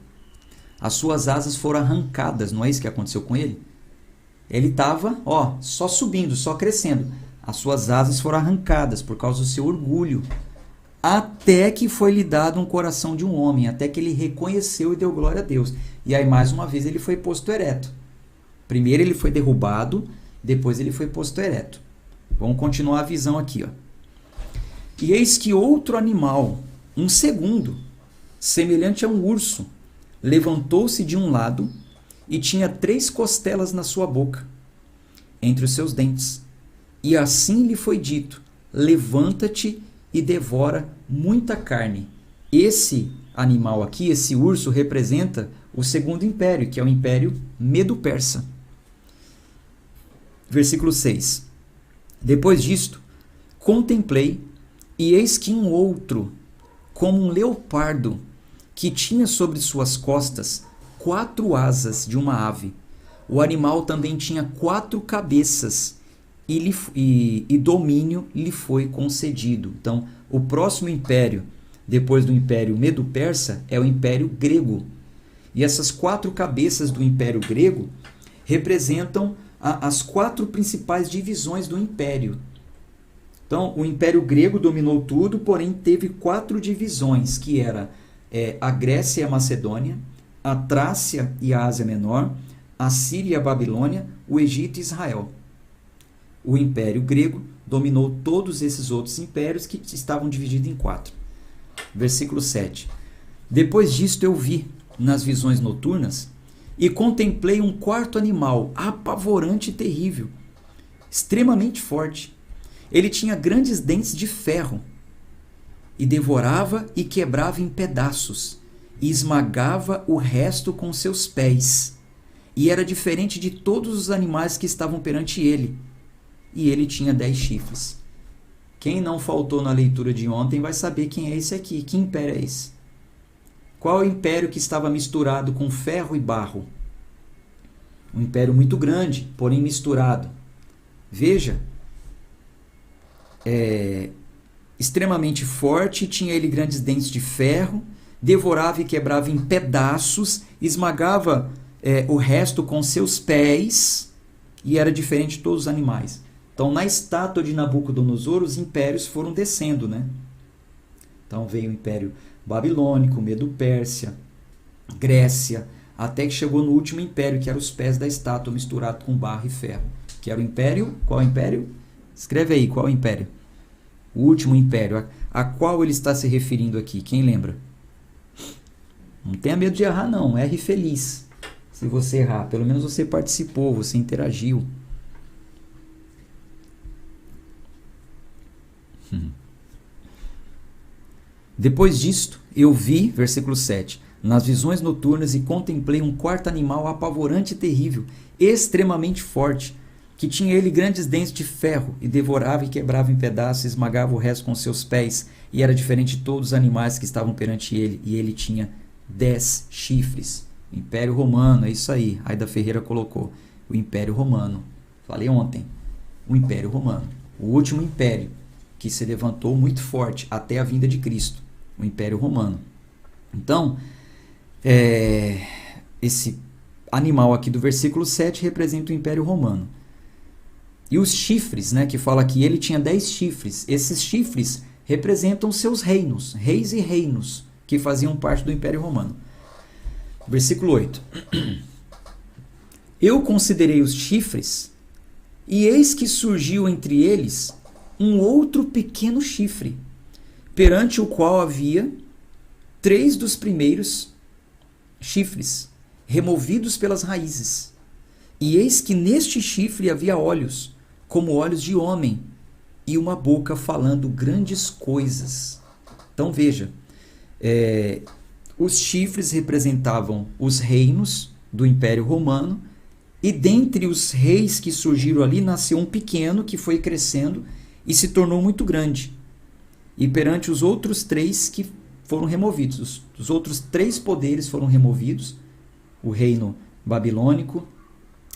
As suas asas foram arrancadas, não é isso que aconteceu com ele? Ele estava, só subindo, só crescendo. As suas asas foram arrancadas por causa do seu orgulho, até que foi lhe dado um coração de um homem, até que ele reconheceu e deu glória a Deus. E aí, mais uma vez, ele foi posto ereto. Primeiro ele foi derrubado, depois ele foi posto ereto. Vamos continuar a visão aqui, ó. E eis que outro animal, um segundo, semelhante a um urso, levantou-se de um lado e tinha 3 costelas na sua boca, entre os seus dentes. E assim lhe foi dito: levanta-te e devora muita carne. Esse animal aqui, esse urso, representa o segundo império, que é o império Medo-Persa. Versículo 6. Depois disto, contemplei, e eis que um outro, como um leopardo, que tinha sobre suas costas 4 asas de uma ave. O animal também tinha 4 cabeças, e domínio lhe foi concedido. Então, o próximo império, depois do império Medo-Persa, é o império grego. E essas 4 cabeças do império grego representam as 4 principais divisões do império. Então, o império grego dominou tudo, porém teve 4 divisões, que era a Grécia e a Macedônia, a Trácia e a Ásia Menor, a Síria e a Babilônia, o Egito e Israel. O império grego dominou todos esses outros impérios que estavam divididos em 4. Versículo 7. Depois disto eu vi, nas visões noturnas, e contemplei um 4º animal, apavorante e terrível, extremamente forte. Ele tinha grandes dentes de ferro, e devorava e quebrava em pedaços, e esmagava o resto com seus pés. E era diferente de todos os animais que estavam perante ele. E ele tinha 10 chifres. Quem não faltou na leitura de ontem vai saber quem é esse aqui. Que império é esse? Qual é o império que estava misturado com ferro e barro? Um império muito grande, porém misturado. Veja, extremamente forte, tinha ele grandes dentes de ferro, devorava e quebrava em pedaços, esmagava o resto com seus pés, e era diferente de todos os animais. Então, na estátua de Nabucodonosor, os impérios foram descendo, né? Então, veio o Império Babilônico, Medo-Pérsia, Grécia, até que chegou no último império, que era os pés da estátua misturado com barro e ferro. Que era o império... Qual império? Escreve aí, qual império? O último império. A qual ele está se referindo aqui? Quem lembra? Não tenha medo de errar, não. Erre feliz. Se você errar, pelo menos você participou, você interagiu. Depois disto, eu vi, versículo 7, nas visões noturnas e contemplei um quarto animal apavorante e terrível, extremamente forte, que tinha ele grandes dentes de ferro, e devorava e quebrava em pedaços, e esmagava o resto com seus pés, e era diferente de todos os animais que estavam perante ele, e ele tinha 10 chifres. Império Romano, é isso aí, Aida Ferreira colocou, o Império Romano. Falei ontem, o Império Romano, o último império que se levantou muito forte até a vinda de Cristo, o Império Romano. Então, esse animal aqui do versículo 7 representa o Império Romano. E os chifres, né, que fala que ele tinha 10 chifres, esses chifres representam seus reinos, reis e reinos, que faziam parte do Império Romano. Versículo 8. Eu considerei os chifres, e eis que surgiu entre eles um outro pequeno chifre, perante o qual havia 3 dos primeiros chifres, removidos pelas raízes. E eis que neste chifre havia olhos, como olhos de homem, e uma boca falando grandes coisas. Então veja, os chifres representavam os reinos do Império Romano, e dentre os reis que surgiram ali, nasceu um pequeno que foi crescendo e se tornou muito grande. E perante os outros 3 que foram removidos, os outros 3 poderes foram removidos, o reino babilônico,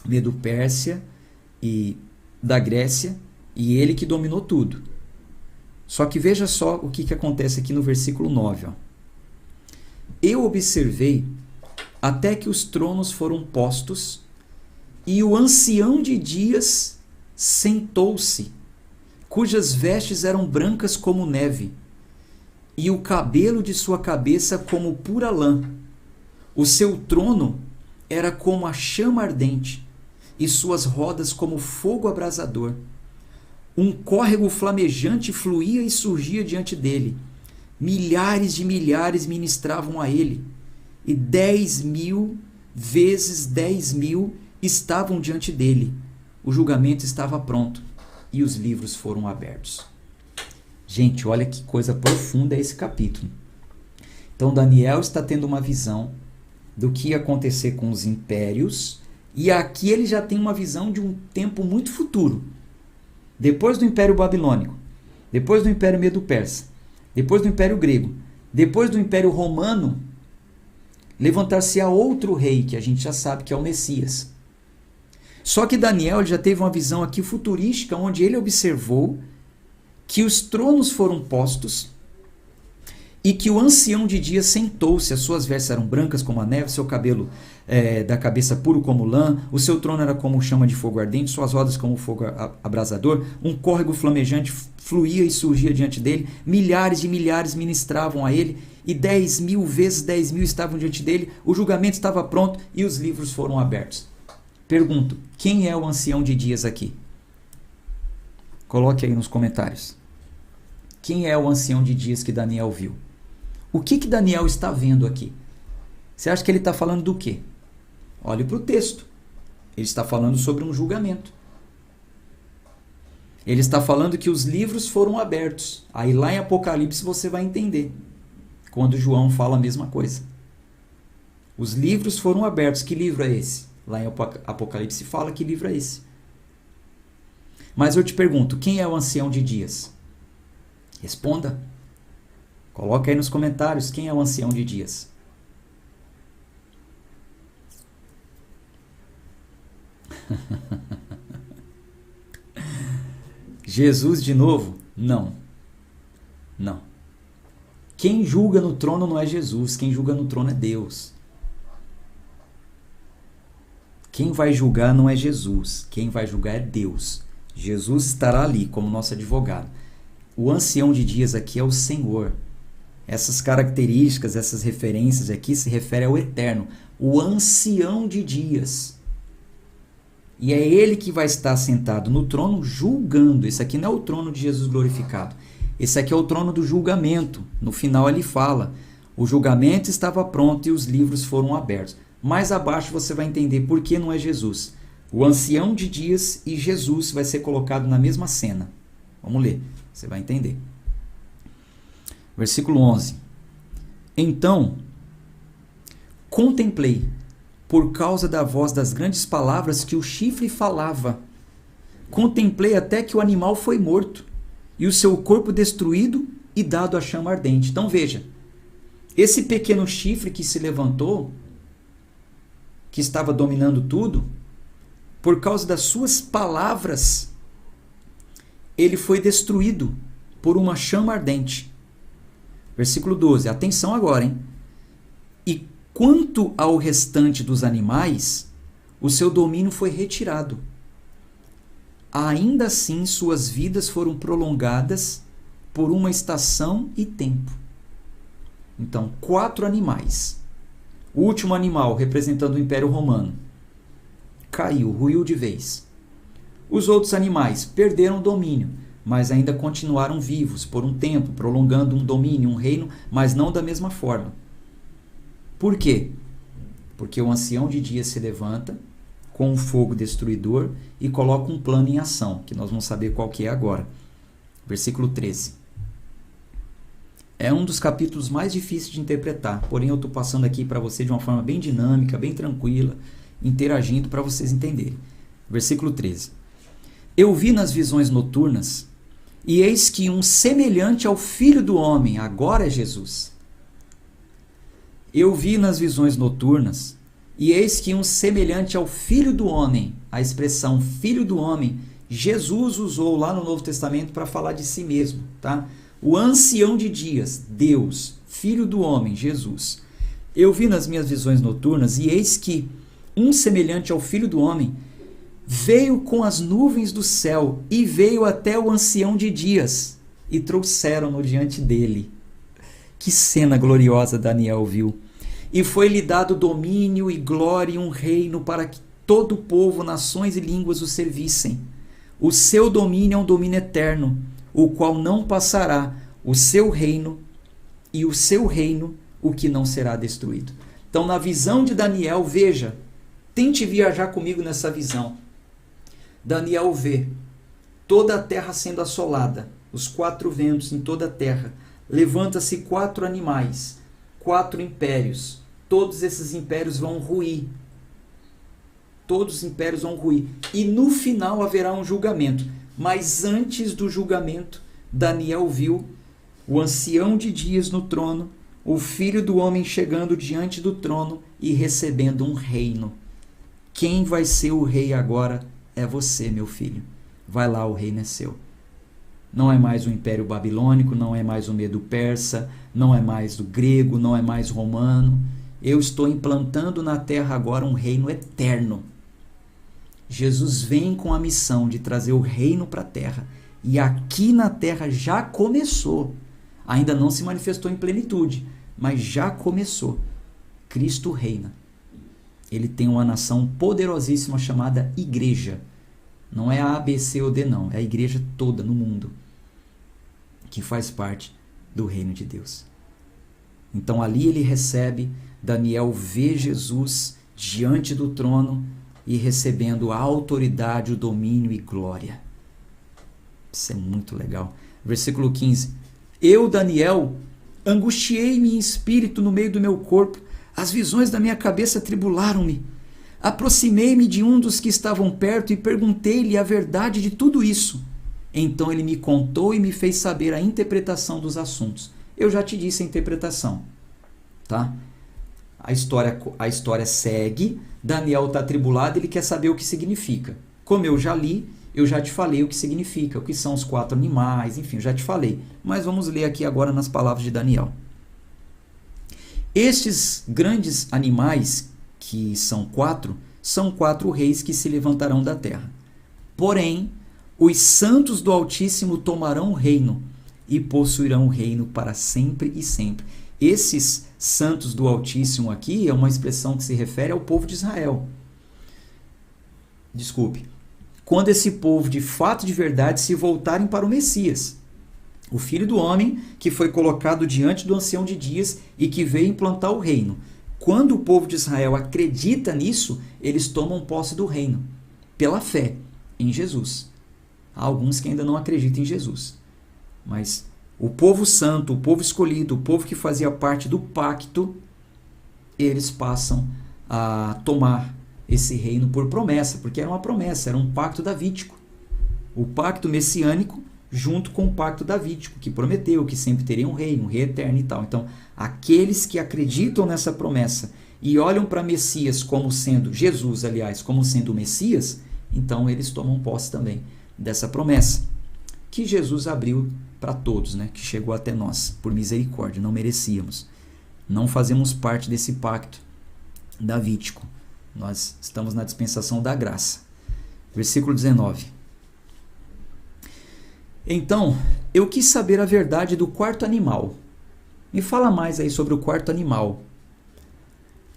Medo-Pérsia e da Grécia, e ele que dominou tudo. Só que veja só o que acontece aqui no versículo 9. Ó. Eu observei até que os tronos foram postos, e o ancião de dias sentou-se, cujas vestes eram brancas como neve, e o cabelo de sua cabeça como pura lã. O seu trono era como a chama ardente, e suas rodas como fogo abrasador. Um córrego flamejante fluía e surgia diante dele. Milhares de milhares ministravam a ele, e 10.000 vezes 10.000 estavam diante dele. O julgamento estava pronto, e os livros foram abertos. Gente, olha que coisa profunda é esse capítulo. Então Daniel está tendo uma visão do que ia acontecer com os impérios, e aqui ele já tem uma visão de um tempo muito futuro. Depois do Império Babilônico, depois do Império Medo-Persa, depois do Império Grego, depois do Império Romano, levantar-se-á outro rei, que a gente já sabe que é o Messias. Só que Daniel já teve uma visão aqui futurística, onde ele observou que os tronos foram postos e que o ancião de dias sentou-se. As suas vestes eram brancas como a neve, seu cabelo da cabeça puro como lã, o seu trono era como chama de fogo ardente, suas rodas como fogo abrasador, um córrego flamejante fluía e surgia diante dele, milhares de milhares ministravam a ele, e 10.000 vezes 10.000 estavam diante dele, o julgamento estava pronto e os livros foram abertos. Pergunto, quem é o ancião de dias aqui? Coloque aí nos comentários. Quem é o ancião de dias que Daniel viu? O que Daniel está vendo aqui? Você acha que ele está falando do quê? Olhe para o texto. Ele está falando sobre um julgamento. Ele está falando que os livros foram abertos. Aí lá em Apocalipse você vai entender. Quando João fala a mesma coisa. Os livros foram abertos. Que livro é esse? Lá em Apocalipse fala que livro é esse. Mas eu te pergunto, quem é o ancião de dias? Responda. Coloca aí nos comentários quem é o ancião de dias. Jesus de novo? Não. Não. Quem julga no trono não é Jesus, quem julga no trono é Deus. Quem vai julgar não é Jesus, quem vai julgar é Deus. Jesus estará ali como nosso advogado. O ancião de dias aqui é o Senhor. Essas características, essas referências aqui se referem ao eterno, o ancião de dias. E é ele que vai estar sentado no trono julgando. Esse aqui não é o trono de Jesus glorificado. Esse aqui é o trono do julgamento. No final ele fala, o julgamento estava pronto e os livros foram abertos. Mais abaixo você vai entender por que não é Jesus. O ancião de dias e Jesus vai ser colocado na mesma cena. Vamos ler, você vai entender. Versículo 11. Então, contemplei, por causa da voz das grandes palavras que o chifre falava. Contemplei até que o animal foi morto, e o seu corpo destruído e dado à chama ardente. Então veja, esse pequeno chifre que se levantou, que estava dominando tudo, por causa das suas palavras, ele foi destruído por uma chama ardente. Versículo 12, atenção agora, hein? E quanto ao restante dos animais, o seu domínio foi retirado. Ainda assim, suas vidas foram prolongadas por uma estação e tempo. Então, 4 animais. O último animal, representando o Império Romano, caiu, ruiu de vez. Os outros animais perderam o domínio, mas ainda continuaram vivos por um tempo, prolongando um domínio, um reino, mas não da mesma forma. Por quê? Porque o ancião de dias se levanta com um fogo destruidor e coloca um plano em ação, que nós vamos saber qual que é agora. Versículo 13. É um dos capítulos mais difíceis de interpretar, porém eu estou passando aqui para você de uma forma bem dinâmica, bem tranquila, interagindo para vocês entenderem. Versículo 13. Eu vi nas visões noturnas, e eis que um semelhante ao Filho do Homem, agora é Jesus. Eu vi nas visões noturnas, e eis que um semelhante ao Filho do Homem, a expressão Filho do Homem, Jesus usou lá no Novo Testamento para falar de si mesmo, tá? O ancião de dias, Deus, Filho do Homem, Jesus. Eu vi nas minhas visões noturnas, e eis que um semelhante ao Filho do Homem veio com as nuvens do céu e veio até o ancião de dias e trouxeram-no diante dele. Que cena gloriosa Daniel viu! E foi-lhe dado domínio e glória e um reino para que todo o povo, nações e línguas o servissem. O seu domínio é um domínio eterno, o qual não passará, o seu reino e o seu reino, o que não será destruído. Então, na visão de Daniel, veja, tente viajar comigo nessa visão. Daniel vê toda a terra sendo assolada, os 4 ventos em toda a terra. Levanta-se 4 animais, 4 impérios. Todos esses impérios vão ruir. Todos os impérios vão ruir. E no final haverá um julgamento. Mas antes do julgamento, Daniel viu o ancião de dias no trono, o Filho do Homem chegando diante do trono e recebendo um reino. Quem vai ser o rei agora é você, meu filho. Vai lá, o reino é seu. Não é mais o Império Babilônico, não é mais o Medo-Persa, não é mais o grego, não é mais romano. Eu estou implantando na terra agora um reino eterno. Jesus vem com a missão de trazer o reino para a terra. E aqui na terra já começou. Ainda não se manifestou em plenitude, mas já começou. Cristo reina. Ele tem uma nação poderosíssima chamada igreja. Não é a A, B, C ou D, não. É a igreja toda no mundo que faz parte do reino de Deus. Então ali ele recebe, Daniel vê Jesus diante do trono e recebendo a autoridade, o domínio e glória. Isso é muito legal. Versículo 15. Eu, Daniel, angustiei-me em espírito no meio do meu corpo, As visões da minha cabeça atribularam-me. Aproximei-me de um dos que estavam perto e perguntei-lhe a verdade de tudo isso. Então ele me contou e me fez saber a interpretação dos assuntos. Eu já te disse a interpretação, tá? A história segue, Daniel está atribulado, ele quer saber o que significa. Como eu já li, eu já te falei o que significa, o que são os 4 animais, enfim, eu já te falei. Mas vamos ler aqui agora nas palavras de Daniel. Estes grandes animais, que são 4, são 4 reis que se levantarão da terra. Porém, os santos do Altíssimo tomarão o reino e possuirão o reino para sempre e sempre. Esses santos do Altíssimo aqui é uma expressão que se refere ao povo de Israel. Desculpe. Quando esse povo de fato de verdade se voltarem para o Messias, o Filho do Homem que foi colocado diante do Ancião de Dias e que veio implantar o reino. Quando o povo de Israel acredita nisso, eles tomam posse do reino, pela fé em Jesus. Há alguns que ainda não acreditam em Jesus. Mas o povo santo, o povo escolhido, o povo que fazia parte do pacto, eles passam a tomar esse reino por promessa, porque era uma promessa, era um pacto davídico. O pacto messiânico junto com o pacto davídico, que prometeu que sempre teria um rei eterno e tal. Então, aqueles que acreditam nessa promessa e olham para Messias como sendo, Jesus, aliás, como sendo o Messias, então eles tomam posse também dessa promessa que Jesus abriu para todos, né? Que chegou até nós, por misericórdia, não merecíamos. Não fazemos parte desse pacto davídico. Nós estamos na dispensação da graça. Versículo 19. Então, eu quis saber a verdade do 4º animal. Me fala mais aí sobre o 4º animal,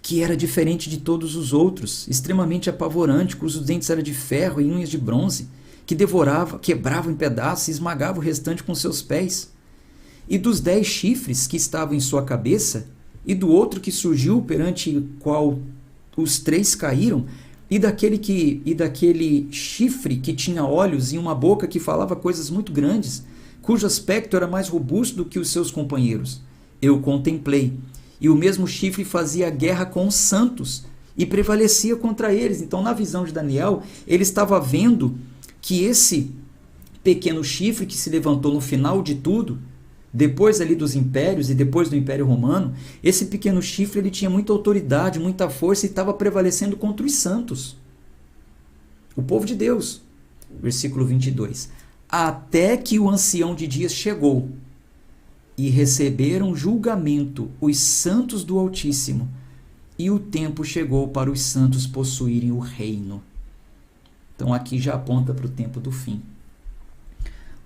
que era diferente de todos os outros, extremamente apavorante, cujos dentes eram de ferro e unhas de bronze, que devorava, quebrava em pedaços e esmagava o restante com seus pés. E dos 10 chifres que estavam em sua cabeça, e do outro que surgiu perante o qual os 3 caíram, e daquele chifre que tinha olhos e uma boca que falava coisas muito grandes, cujo aspecto era mais robusto do que os seus companheiros. Eu o contemplei, e o mesmo chifre fazia guerra com os santos e prevalecia contra eles. Então, na visão de Daniel, ele estava vendo que esse pequeno chifre que se levantou no final de tudo, depois ali dos impérios e depois do Império Romano, esse pequeno chifre ele tinha muita autoridade, muita força e estava prevalecendo contra os santos, o povo de Deus. Versículo 22. Até que o Ancião de Dias chegou e receberam julgamento os santos do Altíssimo, e o tempo chegou para os santos possuírem o reino. Então aqui já aponta para o tempo do fim,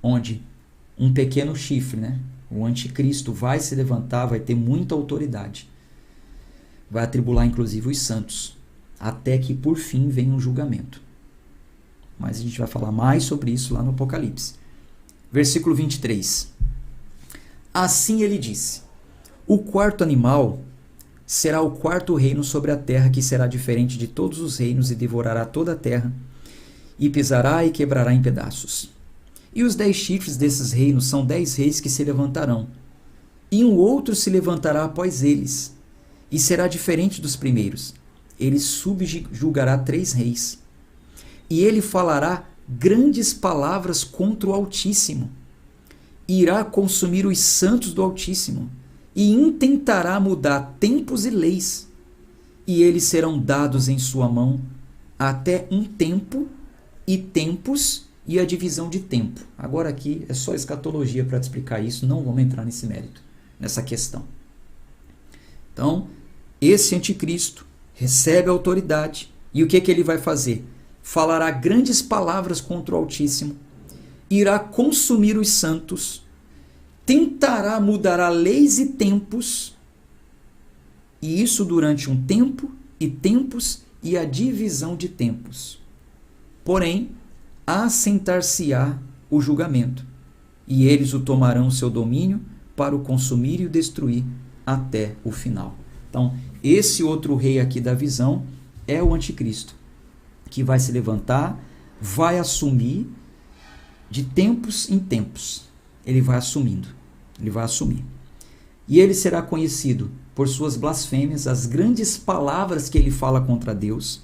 onde um pequeno chifre, né? O anticristo vai se levantar, vai ter muita autoridade. Vai atribular inclusive os santos, até que por fim venha um julgamento. Mas a gente vai falar mais sobre isso lá no Apocalipse. Versículo 23. Assim ele disse: o 4º animal será o 4º reino sobre a terra, que será diferente de todos os reinos e devorará toda a terra, e pisará e quebrará em pedaços. E os 10 chifres desses reinos são 10 reis que se levantarão. E um outro se levantará após eles, e será diferente dos primeiros. Ele subjugará 3 reis. E ele falará grandes palavras contra o Altíssimo. Irá consumir os santos do Altíssimo, e intentará mudar tempos e leis. E eles serão dados em sua mão até um tempo e tempos e a divisão de tempo. Agora aqui é só escatologia para te explicar isso, não vamos entrar nesse mérito, nessa questão. Então, esse anticristo recebe a autoridade, e o que ele vai fazer? Falará grandes palavras contra o Altíssimo, irá consumir os santos, tentará mudar leis e tempos, e isso durante um tempo e tempos e a divisão de tempos. Porém, assentar-se-á o julgamento, e eles o tomarão seu domínio para o consumir e o destruir até o final. Então, esse outro rei aqui da visão é o anticristo, que vai se levantar, vai assumir de tempos em tempos. Ele vai assumindo, ele vai assumir. E ele será conhecido por suas blasfêmias, as grandes palavras que ele fala contra Deus.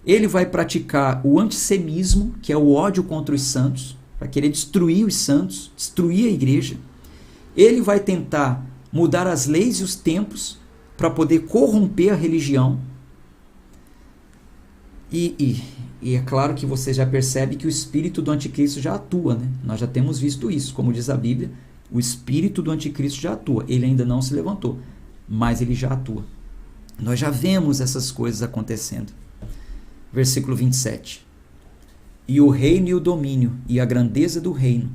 Ele vai praticar o antissemismo, que é o ódio contra os santos, para querer destruir os santos, destruir a igreja. Ele vai tentar mudar as leis e os tempos para poder corromper a religião. E é claro que você já percebe que o espírito do anticristo já atua, né? Nós já temos visto isso, como diz a Bíblia, o espírito do anticristo já atua. Ele ainda não se levantou, mas ele já atua. Nós já vemos essas coisas acontecendo. Versículo 27. E o reino e o domínio e a grandeza do reino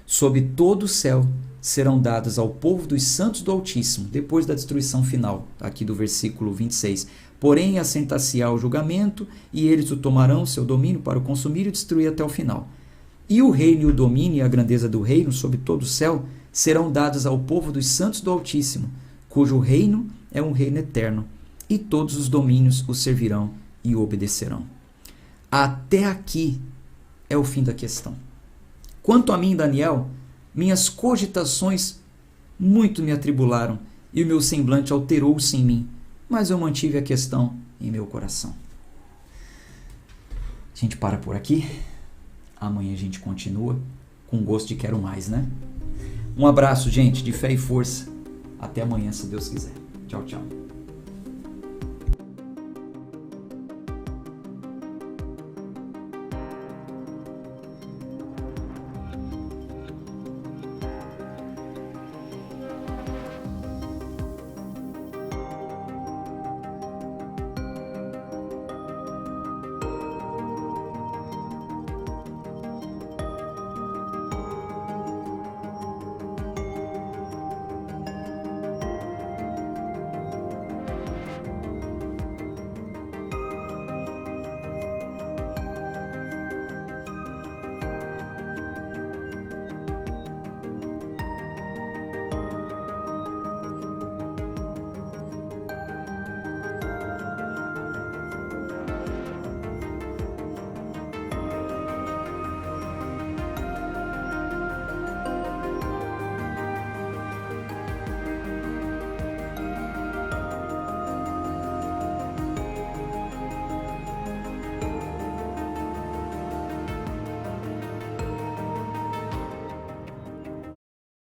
sob todo o céu serão dados ao povo dos santos do Altíssimo, depois da destruição final, aqui do versículo 26. Porém, assentar-se-á o julgamento, e eles o tomarão, seu domínio, para o consumir e destruir até o final. E o reino e o domínio e a grandeza do reino sob todo o céu serão dados ao povo dos santos do Altíssimo, cujo reino é um reino eterno, e todos os domínios o servirão e o obedecerão. Até aqui é o fim da questão. Quanto a mim, Daniel, minhas cogitações muito me atribularam, e o meu semblante alterou-se em mim, mas eu mantive a questão em meu coração. A gente para por aqui. Amanhã a gente continua com gosto de quero mais, né? Um abraço, gente, de fé e força. Até amanhã, se Deus quiser. Tchau, tchau.